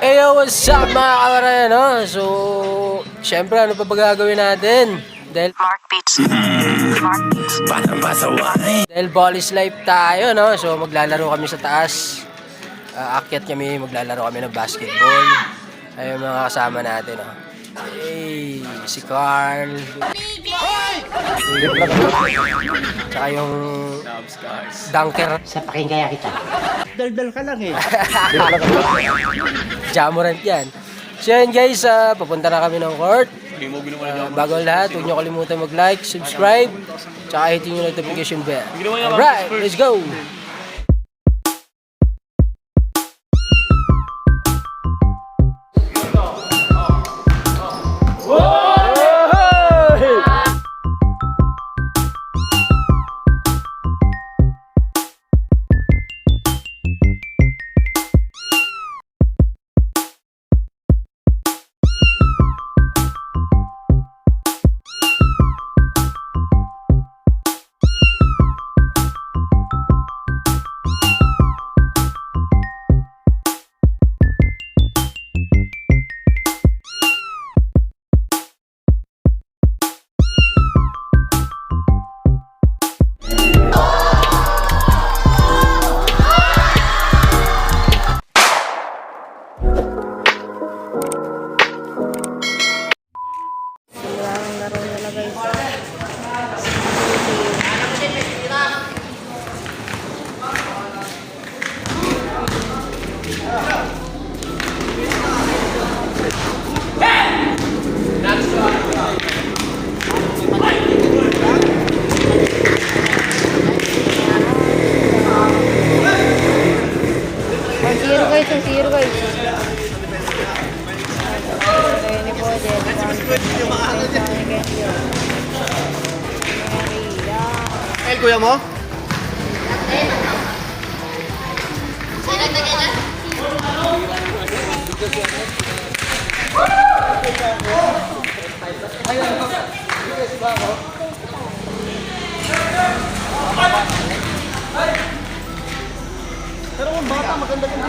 Yo, what's up mga kabaran, no? So, syempre, ano pa ba gagawin natin? Dahil Dahil ball is life tayo, no? So, maglalaro kami sa taas. Akyat kami, maglalaro kami ng basketball. Ayun mga kasama natin, no? Hey, si Carl. Tsaka yung dunker. Sapakin kaya kita. Daldal ka lang eh. Jamorant yan. So yan guys, papunta na kami ng court. Bago ang lahat, huwag nyo kalimutan mag-like, subscribe, tsaka hit yung notification bell. Alright, let's go! Zero guys. El, kuya mo? Pero kung bata, maganda yung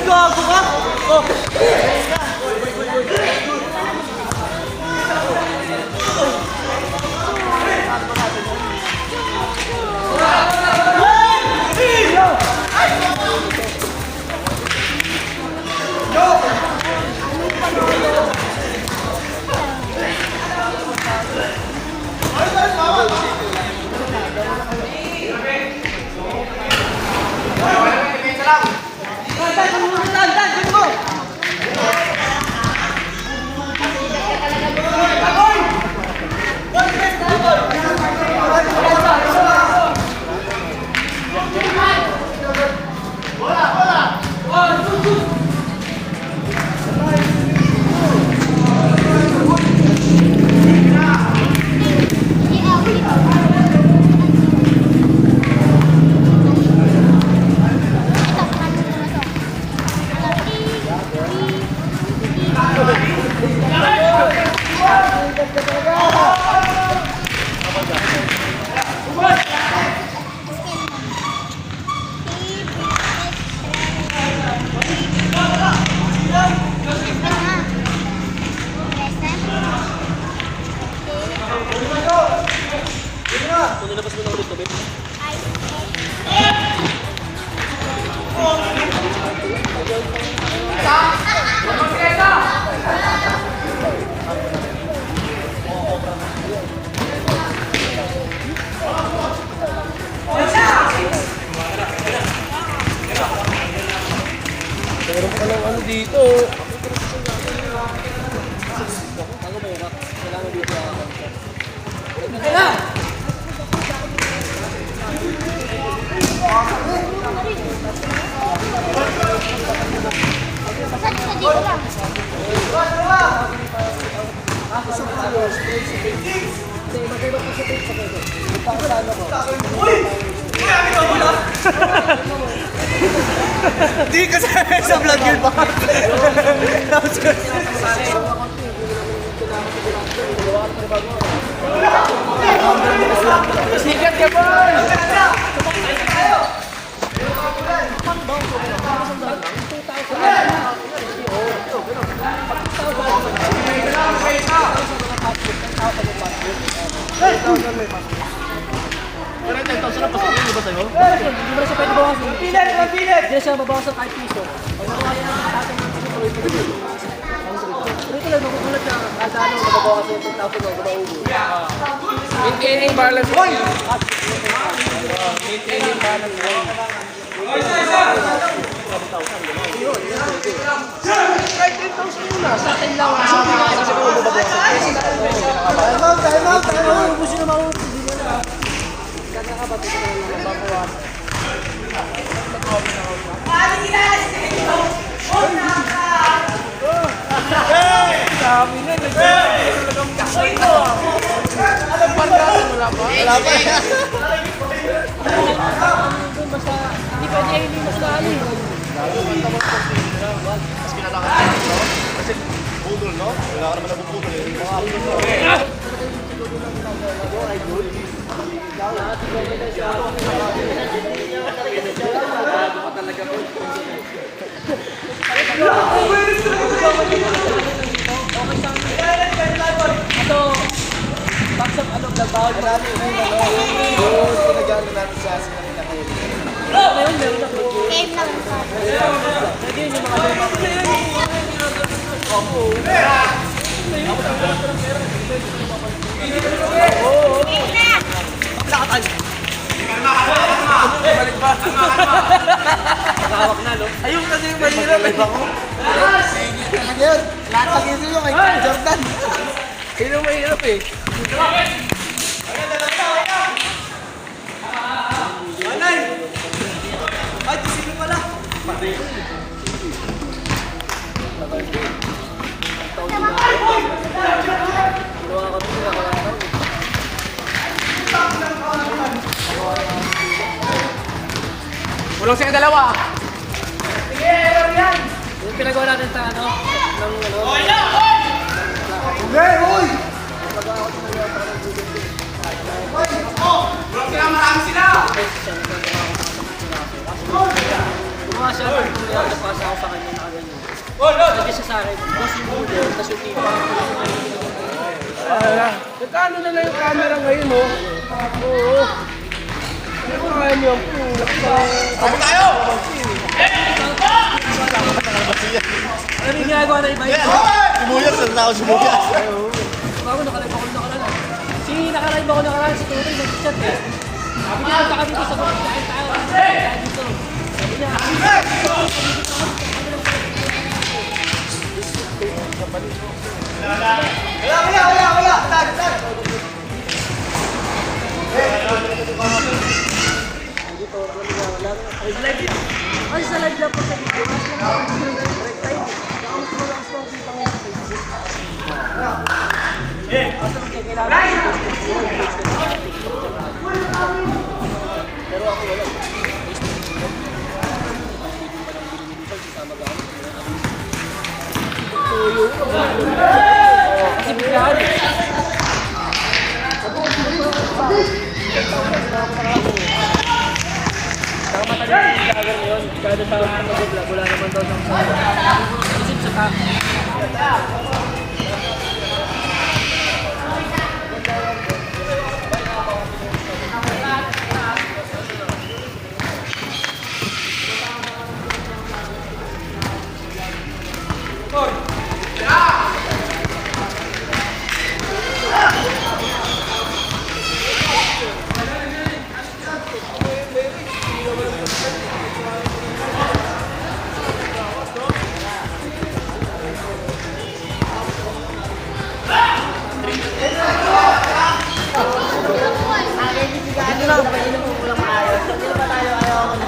Gago ka? Oh! Meron pa lang ano dito. Di kasi sa vlog yun ba? Sikat ka ba? Pero 10,000 na pasok yun ba sa'yo? Hindi mo na siya pwede bawasan. Pilit! Hindi na siya mabawasan kahit piso. Pag nakuha niya ng ating tuloy-tuloy. Pero ito lang, makukulat na kada ano, mababawasan yung 10,000 na mabaubos. Maintaining balance. Maintaining balance. Kahit 10,000 muna. Sa atin lang. Kasi kung mababawasan. Time out! Ubus yun na maubos. Hindi na. Kakakabat ito na lang mababawasan. Dami na. Nagkakaroon kasi ito. Alam pa natin wala pa? Wala pa. Basta hindi pwede ay hindi mas dali. Mas kinalakan dito. Kasi budol, no? Wala ka naman nabubudol eh. Ito, baksap ano, bawal marami. Pinagano natin siya sa kanila ngayon. Ngayon, meron na po. Game lang sa Pwede yun yung mga luma. Nakawak na, no? Ayun kasi yung mahirap. Yan! Lahat ng ito yung kay Jordan. Yun yung mahirap eh. Ulong siya dalawa. Yung pinagawa natin sa ano, ng ano. Gumawa siya, napasa ako sa kanya na ganyan. Lagi siya sa akin, boss yung model, tapos yung team. Nagkano na lang yung camera ngayon, oh. Oo. Ano kaya niyo ang Tama tayo! Ano yung ginagawa na iba yun? Sumuyas! Saan ako sumuyas? Bago nakalagay ako na. Si nakalive ako nakaraan si Tutoy, nag-chat eh. Sabi niya, punta ka dito sa buhay, kain tayo. Kain dito. Sabi niya, Wala. Tag. ay sa live lang po sa video. Mas lang ako ng break time. Saka mas malakas lang kita ngayon sa Facebook. Asa lang kailangan. Pero ako wala. Kasi biglaan. Saka matagal yung vlogger ngayon. Kada sa mag-vlog, wala naman daw ng isip sa tao. Dito lang, painom mo lang maayos. Hindi na ba tayo ayaw ako na?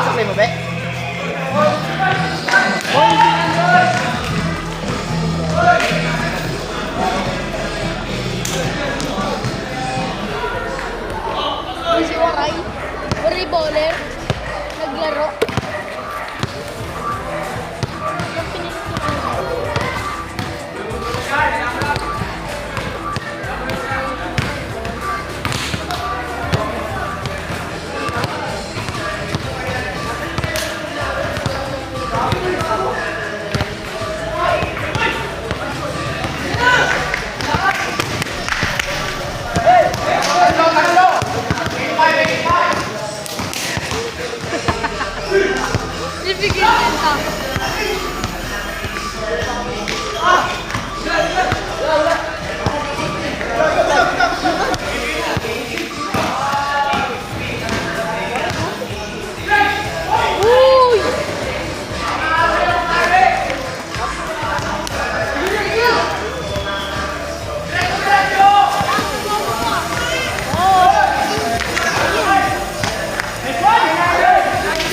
Saklay mo, be? Si Waray, volleyballer, naglaro. Ibigay kita. Uy!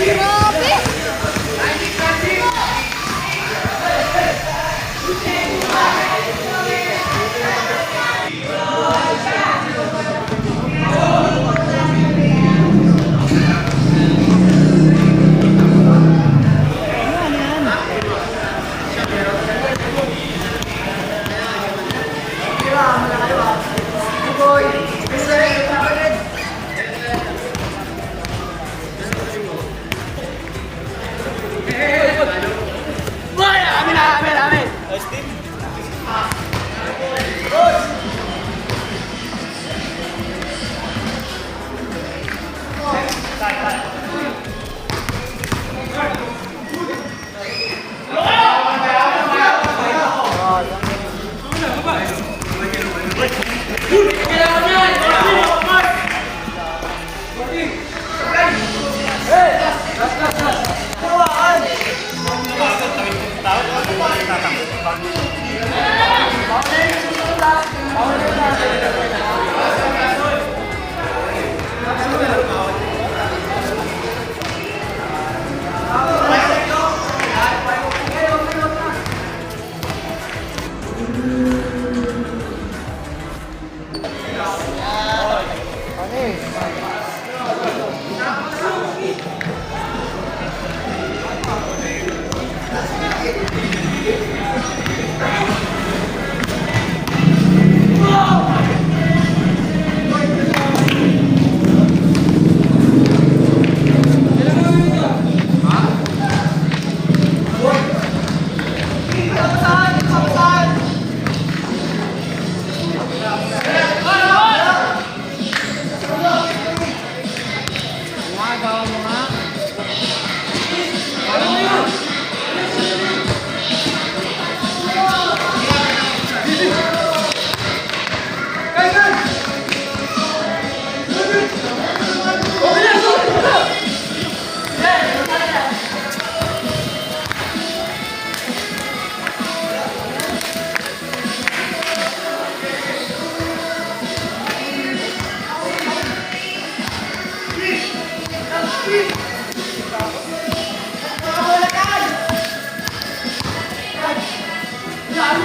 Grabe!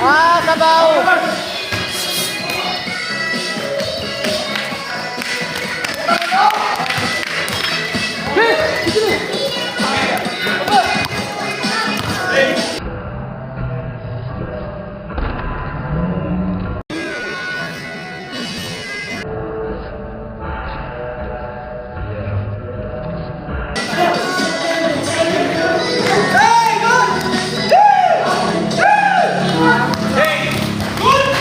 Ah, sabaw! Good!